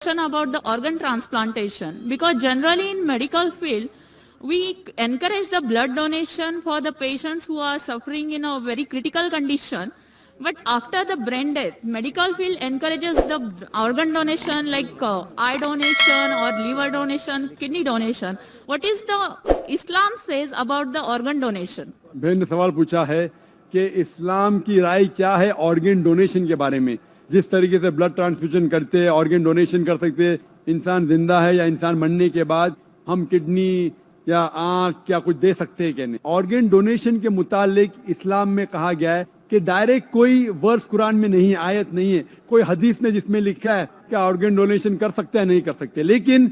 about the organ transplantation, because generally in medical field we encourage the blood donation for the patients who are suffering in a very critical condition, but after the brain death medical field encourages the organ donation like eye donation or liver donation, kidney donation. What is the Islam says about the organ donation? बहन ने सवाल पूछा है कि इस्लाम की राय क्या है organ donation के बारे में। जिस तरीके से ब्लड ट्रांसफ्यूजन करते हैं, ऑर्गन डोनेशन कर सकते हैं, इंसान जिंदा है या इंसान मरने के बाद हम किडनी या आंख या कुछ दे सकते हैं कि नहीं। ऑर्गन डोनेशन के मुतालिक इस्लाम में कहा गया है कि डायरेक्ट कोई वर्स कुरान में नहीं, आयत नहीं है, कोई हदीस ने जिसमें लिखा है कि ऑर्गन डोनेशन कर सकते हैं नहीं कर सकते। लेकिन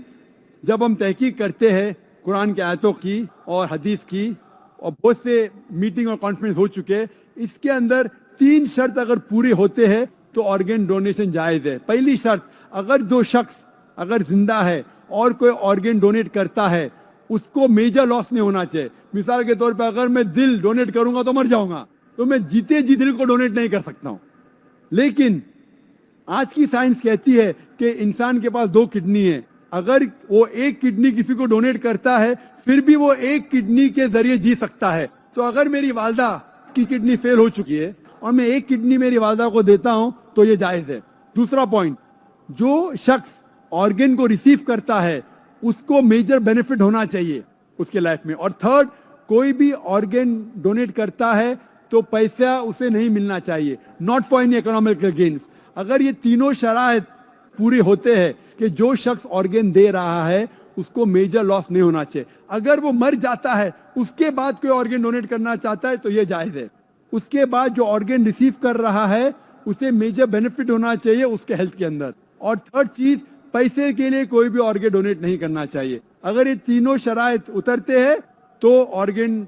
जब हम तहकीक करते हैं कुरान की आयतों की और हदीस की, और बहुत से मीटिंग और कॉन्फ्रेंस हो चुके, इसके अंदर 3 शर्त अगर पूरे होते हैं तो ऑर्गन डोनेशन जायज़ है। पहली शर्त, अगर 2 शख्स अगर जिंदा है और कोई ऑर्गन डोनेट करता है उसको मेजर लॉस नहीं होना चाहिए। मिसाल के तौर पर अगर मैं दिल डोनेट करूंगा तो मर जाऊंगा, तो मैं जीते जी दिल को डोनेट नहीं कर सकता हूं। लेकिन आज की साइंस कहती है कि इंसान के पास 2 किडनी है, अगर वो 1 किडनी किसी को डोनेट करता है फिर भी वो 1 किडनी के जरिए जी सकता है। तो अगर मेरी वालदा की किडनी फेल हो चुकी है और मैं 1 किडनी मेरी वालदा को देता हूं तो ये जायज है। दूसरा पॉइंट, जो शख्स ऑर्गन को रिसीव करता है उसको मेजर बेनिफिट होना चाहिए उसके लाइफ में। और थर्ड, कोई भी ऑर्गन डोनेट करता है तो पैसा उसे नहीं मिलना चाहिए, not for any economical gains. अगर ये तीनों शराइत पूरे होते हैं कि जो शख्स ऑर्गन दे रहा है उसको मेजर लॉस नहीं होना चाहिए। अगर वो मर जाता है उसके बाद कोई ऑर्गन डोनेट करना चाहता है तो ये जायज है। उसके बाद जो ऑर्गन रिसीव कर रहा है उसे मेजर बेनिफिट होना चाहिए उसके हेल्थ के अंदर। और थर्ड चीज, पैसे के लिए कोई भी ऑर्गन डोनेट नहीं करना चाहिए। अगर ये तीनों शराइत उतरते हैं तो ऑर्गन